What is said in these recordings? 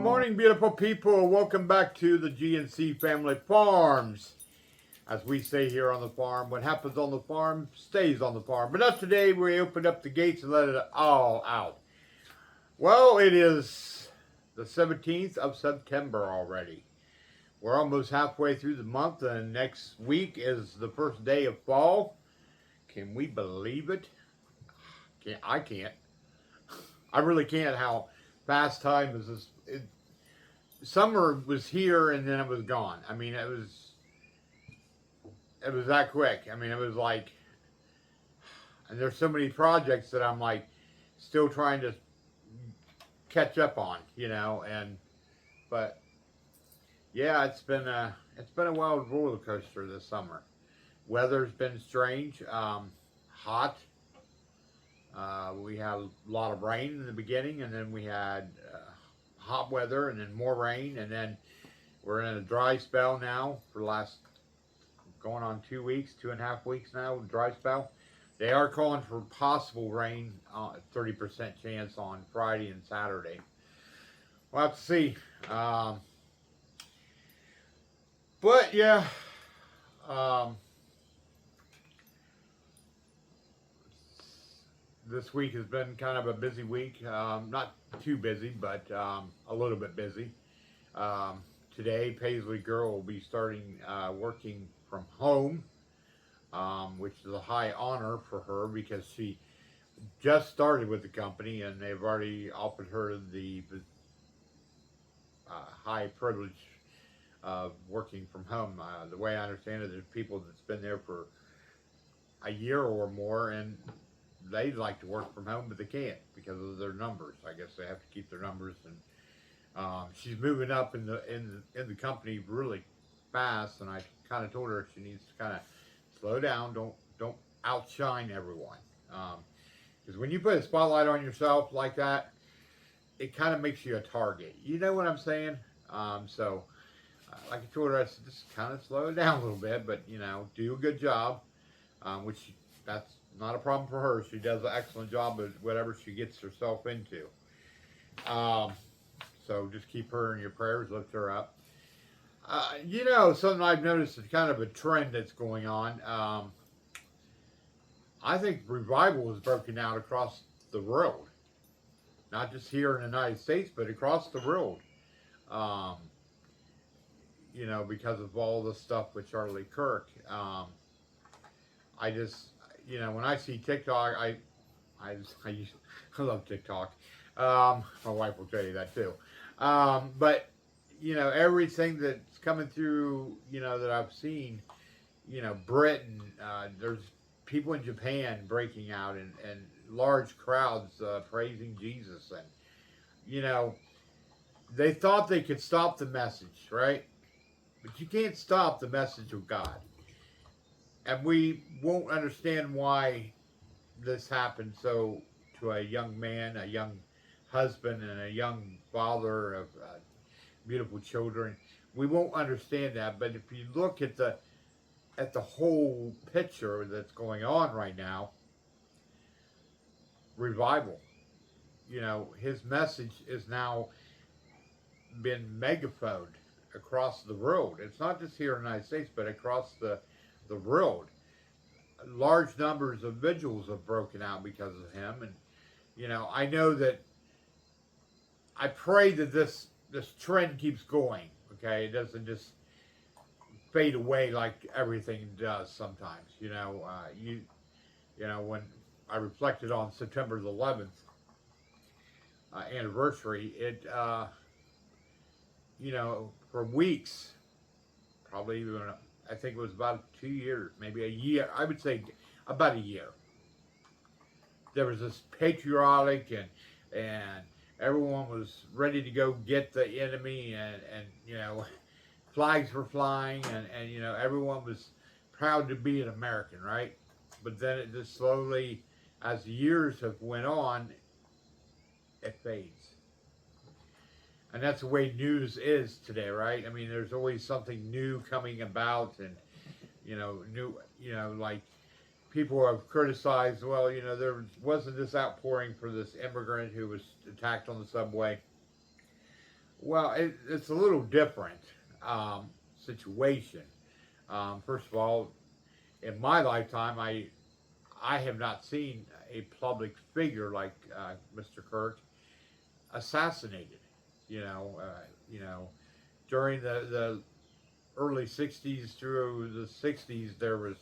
morning, beautiful people. Welcome back to the GNC Family Farms. As we say here on the farm, what happens on the farm stays on the farm. But not today. We opened up the gates and let it all out. Well, it is the 17th of September already. We're almost halfway through the month, and next week is the first day of fall. Can we believe it? I can't. I really can't. How fast time is this? Summer was here and then it was gone. I mean, it was that quick. I mean, it was like, and there's so many projects that I'm like still trying to catch up on, but yeah, it's been a wild roller coaster this summer. Weather's been strange, hot. We had a lot of rain in the beginning, and then we had hot weather, and then more rain, and then we're in a dry spell now for the last going on 2 weeks, 2.5 weeks now, dry spell. They are calling for possible rain, 30% chance on Friday and Saturday. We'll have to see. But yeah, this week has been kind of a busy week. Not too busy, but a little bit busy. Today, Paisley girl will be starting working from home, which is a high honor for her because she just started with the company and they've already offered her the high privilege of working from home. The way I understand it, there's people that's been there for a year or more and they'd like to work from home, but they can't because of their numbers. I guess they have to keep their numbers, and she's moving up in the company really fast. And I kind of told her she needs to kind of slow down. Don't outshine everyone, because when you put a spotlight on yourself like that, it kind of makes you a target. You know what I'm saying? So, like I told her, I said, just kind of slow it down a little bit, but do a good job, which that's not a problem for her. She does an excellent job at whatever she gets herself into. So just keep her in your prayers, lift her up. Something I've noticed is kind of a trend that's going on. I think revival is broken out across the world. Not just here in the United States, but across the world. Because of all the stuff with Charlie Kirk. I just, when I see TikTok, I love TikTok. My wife will tell you that too. But everything that's coming through, that I've seen, Britain, there's people in Japan breaking out and large crowds praising Jesus, and they thought they could stop the message, right? But you can't stop the message of God. And we won't understand why this happened to a young man, a young husband, and a young father of beautiful children. We won't understand that. But if you look at the whole picture that's going on right now, revival. His message is now been megaphoned across the world. It's not just here in the United States, but across the world. Large numbers of vigils have broken out because of him, and I know that I pray that this trend keeps going. Okay, it doesn't just fade away like everything does sometimes. When I reflected on September the 11th anniversary, it for weeks, probably even I think it was about 2 years, maybe a year. I would say about a year. There was this patriotic and everyone was ready to go get the enemy, and flags were flying, and everyone was proud to be an American, right? But then it just slowly, as the years have went on, it fades. And that's the way news is today, right? I mean, there's always something new coming about, and like people have criticized. Well, there wasn't this outpouring for this immigrant who was attacked on the subway. Well, it's a little different situation. First of all, in my lifetime, I have not seen a public figure like Mr. Kirk assassinated. You know, you know, during the early '60s through the '60s, there was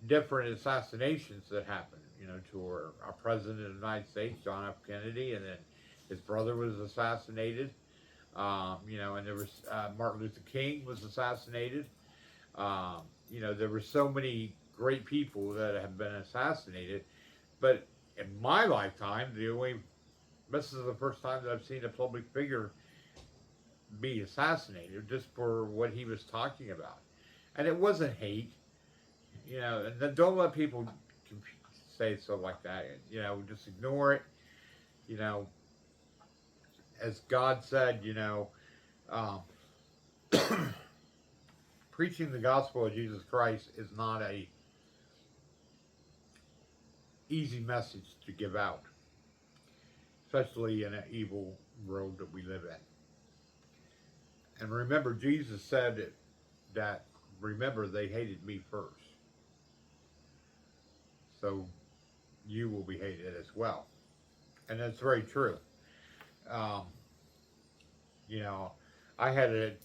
different assassinations that happened. You know, to our president of the United States, John F. Kennedy, and then his brother was assassinated. You know, and there was Martin Luther King was assassinated. You know, there were so many great people that have been assassinated. But in my lifetime, this is the first time that I've seen a public figure be assassinated just for what he was talking about. And it wasn't hate, you know, and then don't let people say so like that. You know, just ignore it. You know, as God said, you know, um, preaching the gospel of Jesus Christ is not a easy message to give out, especially in an evil world that we live in. And remember, Jesus said that, remember, they hated me first. So you will be hated as well. And that's very true. Um, you know, I had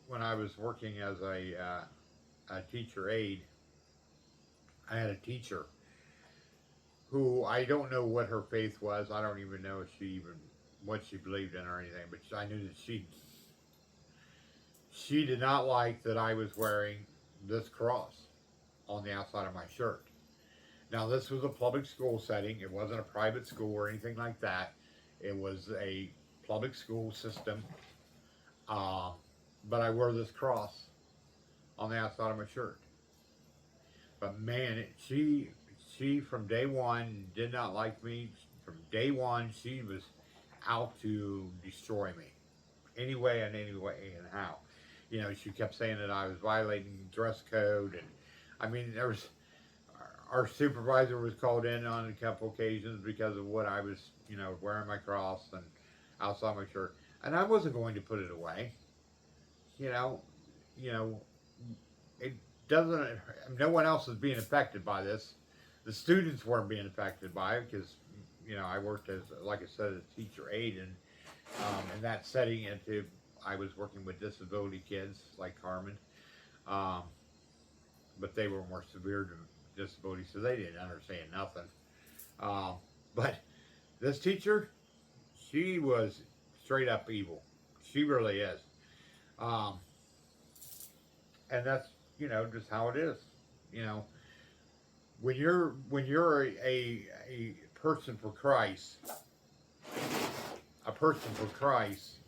when I was working as a teacher aide, I had a teacher who I don't know what her faith was. I don't even know if what she believed in or anything, but I knew that she did not like that I was wearing this cross on the outside of my shirt. Now, this was a public school setting. It wasn't a private school or anything like that. It was a public school system. Uh, but I wore this cross on the outside of my shirt. But man, she from day one did not like me. From day one, she was out to destroy me, any way and how. You know, she kept saying that I was violating dress code, and I mean, there was our supervisor was called in on a couple occasions because of what I was, you know, wearing my cross and outside my shirt, and I wasn't going to put it away. You know, you know, it doesn't. No one else is being affected by this. The students weren't being affected by it because, you know, I worked as, like I said, as a teacher aide, and in that setting, I was working with disability kids like Carmen, um, but they were more severe disability, so they didn't understand nothing. Um, but this teacher, she was straight up evil. She really is. Um, and that's, you know, just how it is. You know, when you're a person for Christ,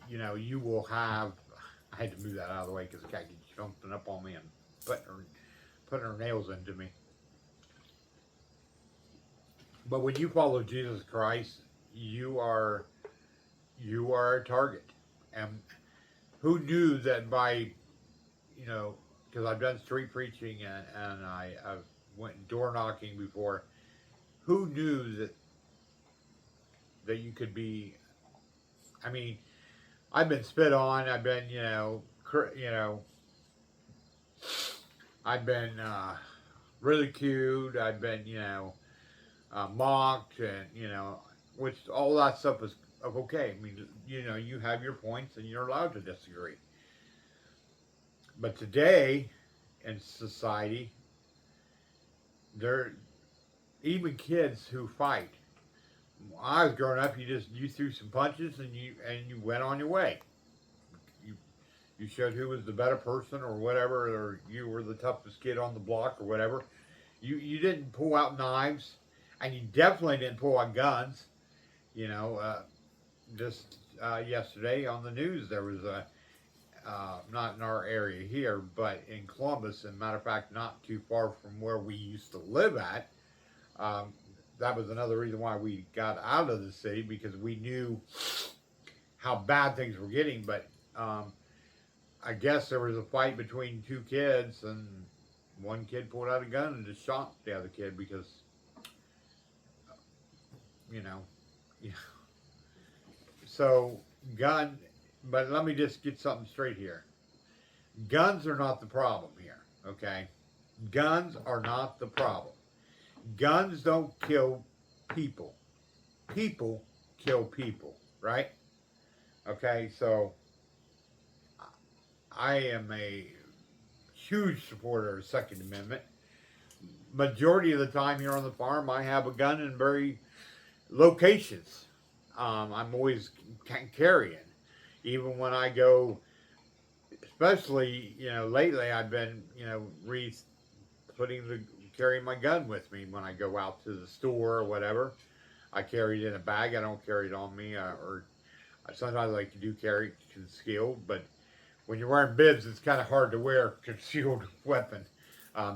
you know, you will have. I had to move that out of the way because the cat keeps jumping up on me and putting her nails into me. But when you follow Jesus Christ, you are a target. And who knew that by, you know, because I've done street preaching and I've went door knocking before. Who knew that you could be? I mean, I've been spit on. I've been, I've been ridiculed. I've been, mocked, and which all that stuff is okay. I mean, you have your points, and you're allowed to disagree. But today, in society, there even kids who fight. When I was growing up, you threw some punches and you went on your way. You you showed who was the better person or whatever, or you were the toughest kid on the block or whatever. You didn't pull out knives, and you definitely didn't pull out guns. You know, just yesterday on the news there was not in our area here, but in Columbus, and matter of fact, not too far from where we used to live at. Um, that was another reason why we got out of the city, because we knew how bad things were getting. But I guess there was a fight between two kids, and one kid pulled out a gun and just shot the other kid because, you know, yeah. So gun but let me just get something straight here. Guns are not the problem here, okay? Guns are not the problem. Guns don't kill people. People kill people, right? Okay, so I am a huge supporter of the Second Amendment. Majority of the time here on the farm, I have a gun in very locations. I'm always carrying, even when I go. Especially, lately I've been, putting the carrying my gun with me when I go out to the store or whatever. I carry it in a bag. I don't carry it on me, or sometimes I do carry it concealed. But when you're wearing bibs, it's kind of hard to wear a concealed weapon.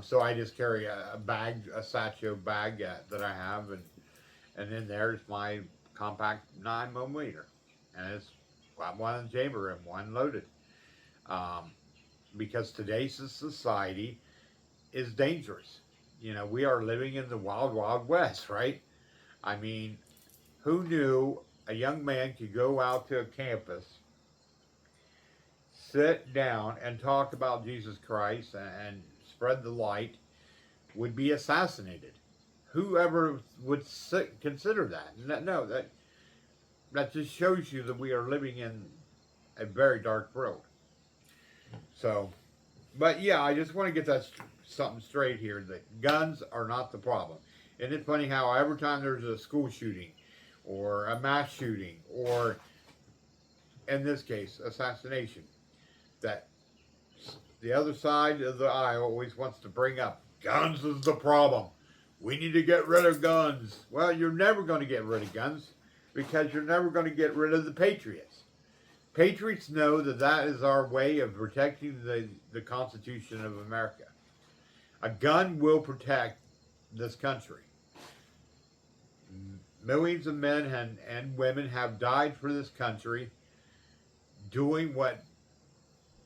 So I just carry a bag, a satchel bag that I have, and then there's my compact 9mm, and it's got one in the chamber and one loaded. Um, because today's society is dangerous. We are living in the wild, wild west, right? I mean, who knew a young man could go out to a campus, sit down, and talk about Jesus Christ and spread the light, would be assassinated? Whoever would consider that? No, that just shows you that we are living in a very dark world. So, but yeah, I just want to get that something straight here, that guns are not the problem. And it's funny how every time there's a school shooting or a mass shooting or, in this case, assassination, that the other side of the aisle always wants to bring up guns is the problem. We need to get rid of guns. Well, you're never going to get rid of guns because you're never going to get rid of the patriots. Patriots know that that is our way of protecting the Constitution of America. A gun will protect this country. Millions of men and women have died for this country doing what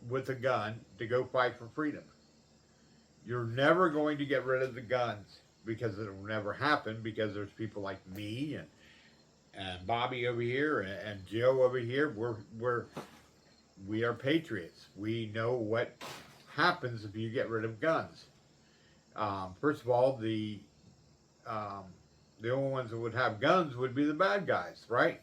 with a gun to go fight for freedom. You're never going to get rid of the guns because it will never happen, because there's people like me and Bobby over here and Joe over here. We are patriots. We know what happens if you get rid of guns. First of all, the only ones that would have guns would be the bad guys, right?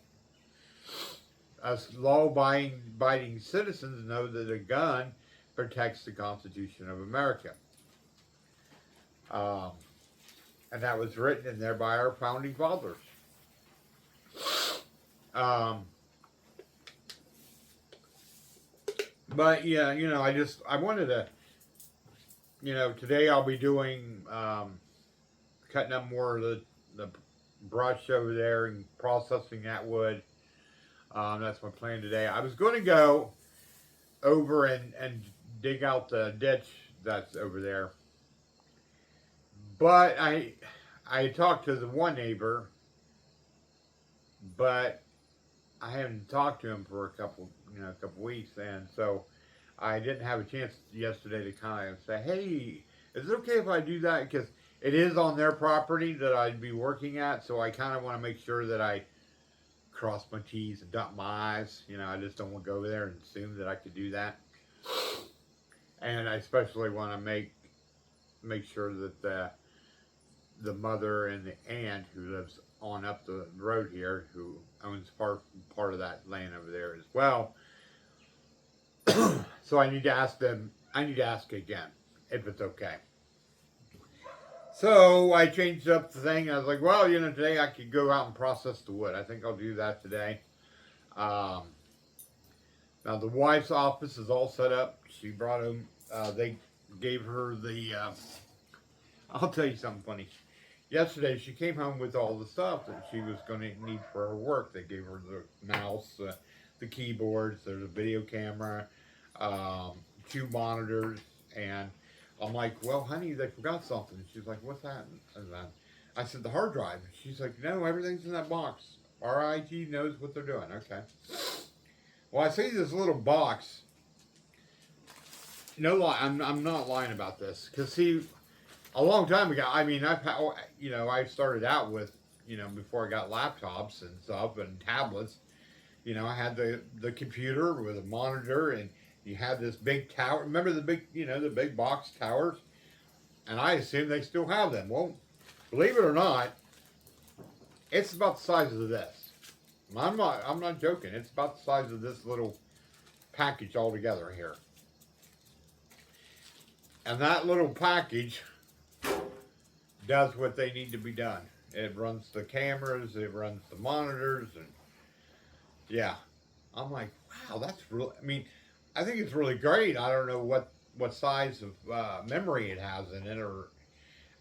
Us law-abiding citizens know that a gun protects the Constitution of America. And that was written in there by our founding fathers. But yeah, I wanted to, today I'll be doing, cutting up more of the brush over there and processing that wood. That's my plan today. I was going to go over and dig out the ditch that's over there. But I talked to the one neighbor, but I haven't talked to him for a couple weeks, and so I didn't have a chance yesterday to kind of say, hey, is it okay if I do that? Because it is on their property that I'd be working at, so I kind of want to make sure that I cross my T's and dot my I's. I just don't want to go over there and assume that I could do that. And I especially want to make sure that the mother and the aunt who lives on up the road here, who owns part of that land over there as well. So I need to ask them. I need to ask again if it's okay. So I changed up the thing. I was like, well, today I could go out and process the wood. I think I'll do that today. Now the wife's office is all set up. She brought him. They gave her the. I'll tell you something funny. Yesterday she came home with all the stuff that she was going to need for her work. They gave her the mouse, the keyboards, there's a video camera, 2 monitors, and I'm like, well, honey, they forgot something. And she's like, what's that? And I said, the hard drive. She's like, no, everything's in that box. Our IT knows what they're doing. Okay. Well, I see this little box. No lie, I'm not lying about this. Because, see, a long time ago, I started out with, before I got laptops and stuff and tablets, You know, I had the computer with a monitor, and you had this big tower. Remember the big, the big box towers? And I assume they still have them. Well, believe it or not, it's about the size of this. I'm not joking. It's about the size of this little package altogether here. And that little package does what they need to be done. It runs the cameras, it runs the monitors, and yeah. I'm like, wow, that's really, I mean, I think it's really great. I don't know what size of memory it has in it, or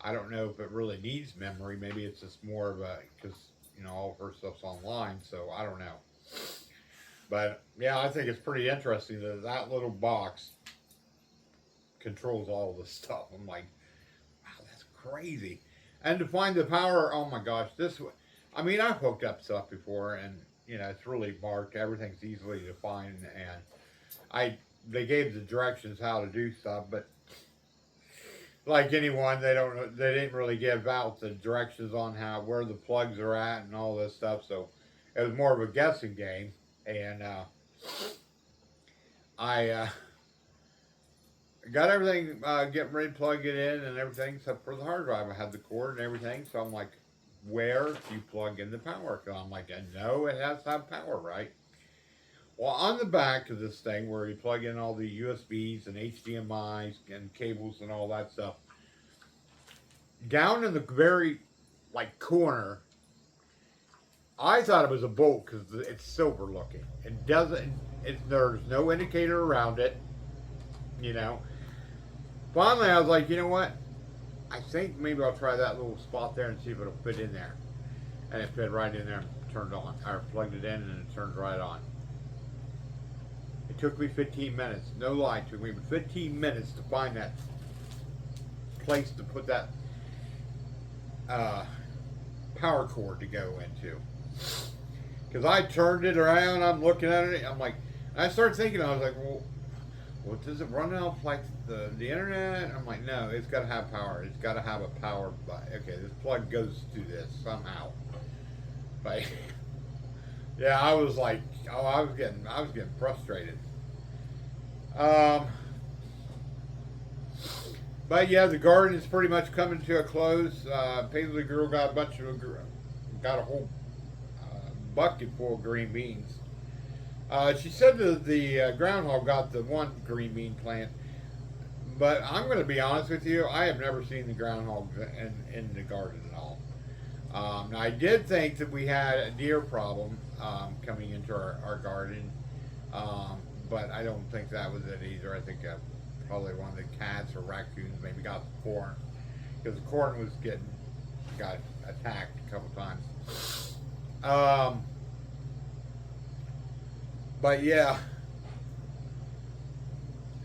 I don't know if it really needs memory. Maybe it's just more of a, because, all of her stuff's online, so I don't know. But yeah, I think it's pretty interesting that that little box controls all this stuff. I'm like, wow, that's crazy. And to find the power, oh my gosh, I mean, I've hooked up stuff before, and it's really marked. Everything's easily to find, and they gave the directions how to do stuff, but like anyone, they didn't really give out the directions on where the plugs are at and all this stuff. So it was more of a guessing game, and I got everything getting ready to plug it in and everything, except for the hard drive. I had the cord and everything, so I'm like, where do you plug in the power? And I'm like, I know it has to have power, right? Well, on the back of this thing, where you plug in all the USBs and HDMIs and cables and all that stuff, down in the very corner, I thought it was a bolt because it's silver looking. It doesn't. There's no indicator around it. Finally, I was like, you know what? I think maybe I'll try that little spot there and see if it'll fit in there. And it fit right in there and turned on. I plugged it in and it turned right on. It took me 15 minutes. No lie, it took me 15 minutes to find that place to put that power cord to go into. Because I turned it around, I'm looking at it, I'm like, I started thinking, I was like, well, what does it run off like the internet? And I'm like, no, it's got to have power. It's got to have a power. Okay, this plug goes to this somehow. But yeah, I was like, oh, I was getting frustrated. But yeah, the garden is pretty much coming to a close. Paisley girl got a whole bucket full of green beans. She said that the groundhog got the one green bean plant, but I'm going to be honest with you, I have never seen the groundhog in the garden at all. Now I did think that we had a deer problem coming into our garden, but I don't think that was it either. I think probably one of the cats or raccoons maybe got the corn, because the corn got attacked a couple times. But yeah,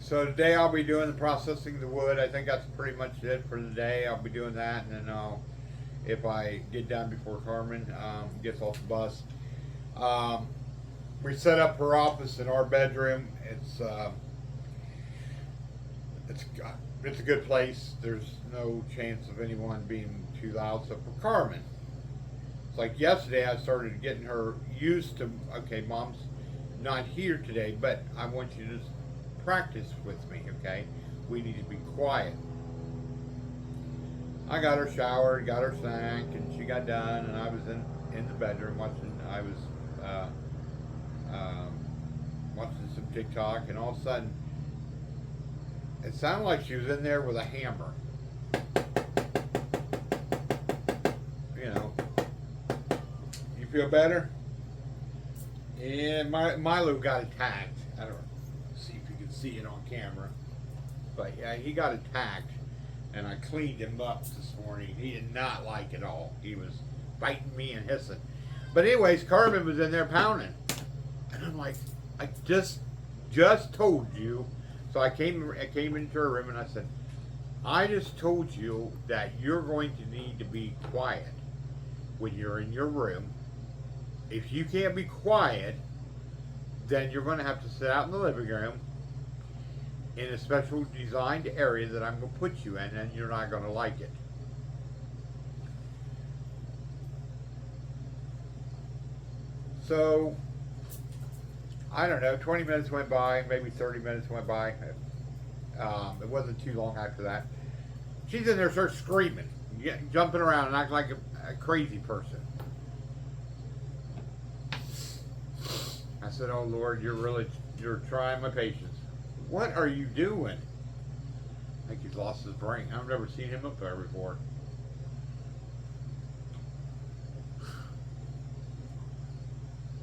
so today I'll be doing the processing the wood. I think that's pretty much it for the day. I'll be doing that, and then if I get done before Carmen gets off the bus, we set up her office in our bedroom. It's a good place. There's no chance of anyone being too loud, except for Carmen. It's like yesterday I started getting her used to, okay, Mom's not here today, but I want you to practice with me, okay? We need to be quiet. I got her showered, got her snack, and she got done, and I was in the bedroom watching some TikTok, and all of a sudden it sounded like she was in there with a hammer. You feel better? Yeah, Milo got attacked. I don't see if you can see it on camera, but yeah, he got attacked, and I cleaned him up this morning. He did not like it all. He was biting me and hissing. But anyways, Carmen was in there pounding, and I'm like, I just told you. So I came into her room and I said, I just told you that you're going to need to be quiet when you're in your room. If you can't be quiet, then you're going to have to sit out in the living room in a special designed area that I'm going to put you in, and you're not going to like it. So I don't know, 20 minutes went by, maybe 30 minutes went by. It wasn't too long after that. She's in there, starts screaming, jumping around, and acting like a crazy person. I said, "Oh Lord, you're trying my patience. What are you doing?" I think he's lost his brain. I've never seen him up there before.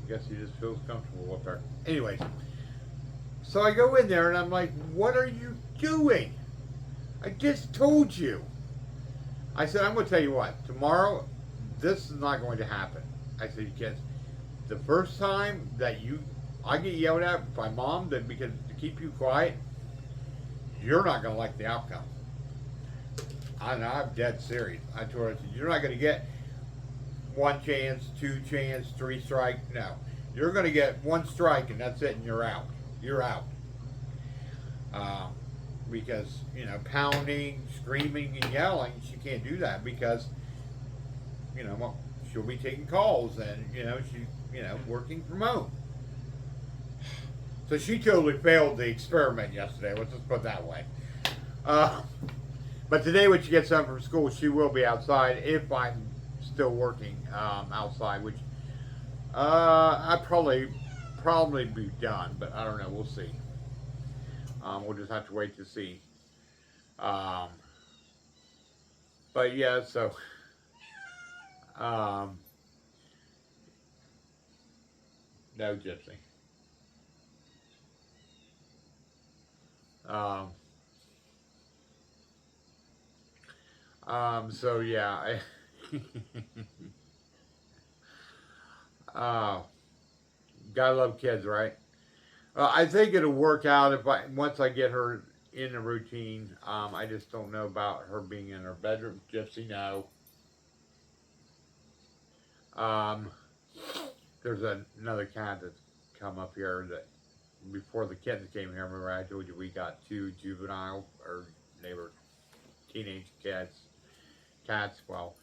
I guess he just feels comfortable up there. Anyways, so I go in there and I'm like, "What are you doing? I just told you." I said, "I'm going to tell you what. Tomorrow, this is not going to happen." I said, "Because the first time that I get yelled at by mom because to keep you quiet, you're not going to like the outcome." I'm dead serious. I told her, I said, "You're not going to get one chance, two chance, three strike. No, you're going to get one strike and that's it, and you're out. You're out." Because pounding, screaming, and yelling, she can't do that because well, she'll be taking calls and she working from home. So she totally failed the experiment yesterday. Let's just put it that way. But today, when she gets home from school, she will be outside if I'm still working outside, which I probably be done, but I don't know. We'll see. We'll just have to wait to see. Um, but yeah, so um, no gypsy. Um, so yeah, uh, gotta love kids, right? I think it'll work out if once I get her in a routine. I just don't know about her being in her bedroom. Gypsy, no. Um, there's another cat that's come up here that before the kittens came here. Remember I told you we got two juvenile or they were teenage cats. Cats. Well,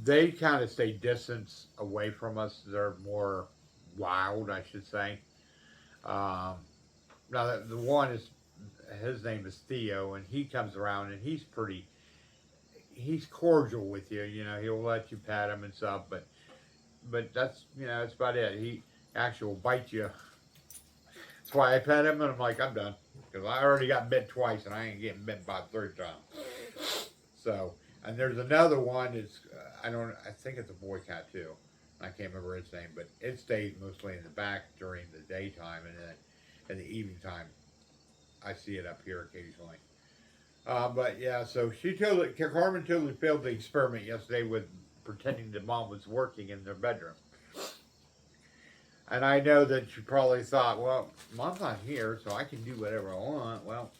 they kind of stay distance away from us. They're more wild, I should say. Um, now the one is his name is Theo, and he comes around and he's cordial with you. He'll let you pat him and stuff, but that's that's about it. He actually will bite you. That's why I pet him, and I'm like, I'm done because I already got bit twice, and I ain't getting bit by the third time. So, and there's another one. It's I think it's a boy cat too. I can't remember its name, but it stays mostly in the back during the daytime, and then in the evening time, I see it up here occasionally. But yeah, so Carmen totally failed the experiment yesterday with pretending that mom was working in their bedroom. And I know that she probably thought, well, mom's not here, so I can do whatever I want. Well,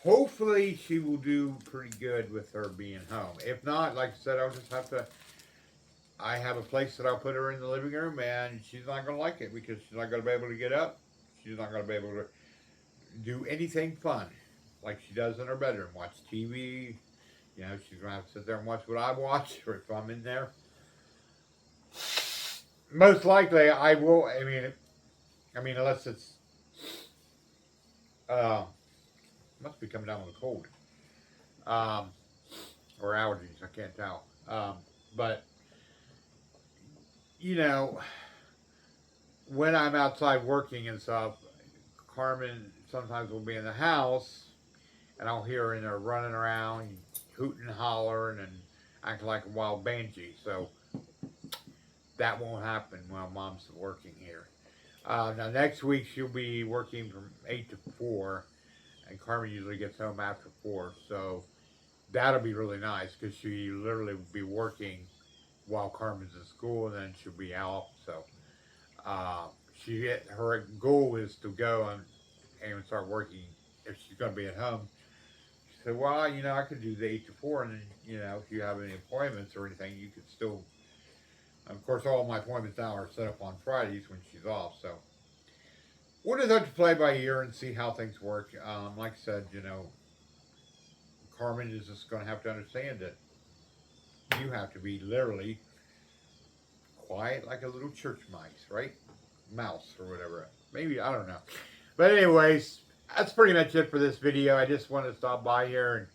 hopefully she will do pretty good with her being home. If not, like I said, I'll just have to. I have a place that I'll put her in the living room, and she's not going to like it because she's not going to be able to get up. She's not going to be able to do anything fun like she does in her bedroom. Watch TV. She's going to have to sit there and watch what I watch, or if I'm in there. Most likely, I will. I mean, unless it's must be coming down with a cold, um, or allergies. I can't tell. But you know, when I'm outside working and stuff, Carmen sometimes will be in the house, and I'll hear her in there running around, hooting and hollering, and acting like a wild banshee. So that won't happen while Mom's working here. Now next week she'll be working from 8 to 4, and Carmen usually gets home after 4. So that'll be really nice because she literally will be working while Carmen's in school, and then she'll be out. So her goal is to go and start working if she's going to be at home. She said, "Well, I could do the 8 to 4, and then if you have any appointments or anything, you could still." Of course, all my appointments now are set up on Fridays when she's off. So we'll just have to play by ear and see how things work. Like I said, Carmen is just going to have to understand that you have to be literally quiet like a little church mice, right? mouse or whatever. Maybe, I don't know. But anyways, that's pretty much it for this video. I just wanted to stop by here and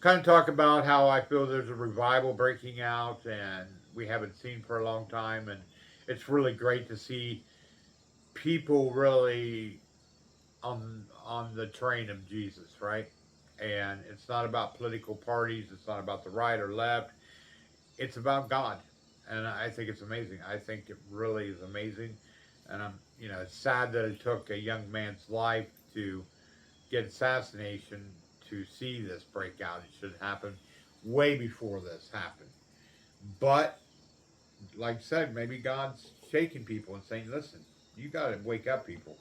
kind of talk about how I feel there's a revival breaking out and we haven't seen for a long time. And it's really great to see people really on the train of Jesus, right? And it's not about political parties. It's not about the right or left. It's about God. And I think it's amazing. I think it really is amazing. And it's sad that it took a young man's life to get assassination to see this breakout. It should happen way before this happened. But, like I said, maybe God's shaking people and saying, listen, you got to wake up, people.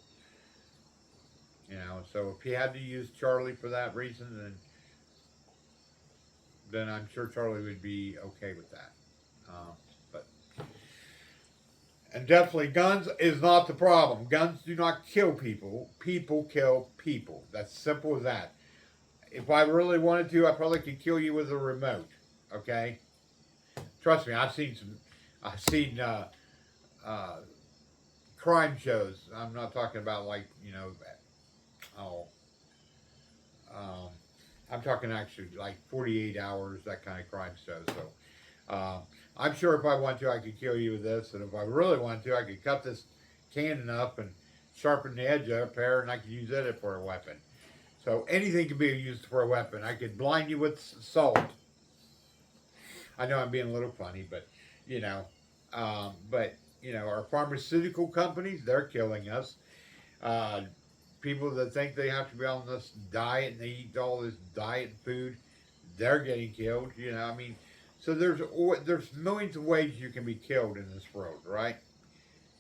So if he had to use Charlie for that reason, then I'm sure Charlie would be okay with that. And definitely, guns is not the problem. Guns do not kill people. People kill people. That's simple as that. If I really wanted to, I probably could kill you with a remote. Okay? Trust me, I've seen crime shows. I'm not talking about I'm talking actually like 48 hours, that kind of crime show. So I'm sure if I want to, I could kill you with this. And if I really wanted to, I could cut this cannon up and sharpen the edge up there, and I could use it for a weapon. So anything can be used for a weapon. I could blind you with salt. I know I'm being a little funny, but our pharmaceutical companies, they're killing us. People that think they have to be on this diet and they eat all this diet food, they're getting killed. So there's millions of ways you can be killed in this world, right?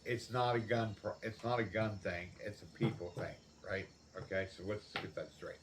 It's not a gun. It's not a gun thing. It's a people thing, right? Okay, so let's get that straight.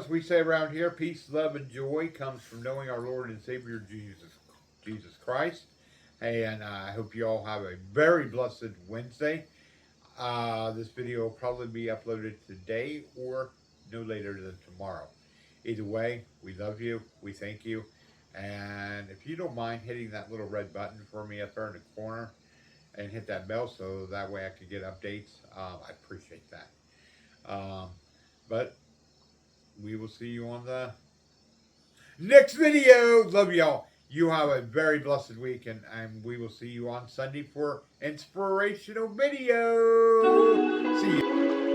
as we say around here, peace, love, and joy comes from knowing our Lord and Savior Jesus Christ. And I hope you all have a very blessed Wednesday. This video will probably be uploaded today or no later than tomorrow. Either way, we love you. We thank you. And if you don't mind hitting that little red button for me up there in the corner and hit that bell so that way I can get updates, I appreciate that. But we will see you on the next video. Love y'all. You have a very blessed week, and we will see you on Sunday for inspirational video. See you.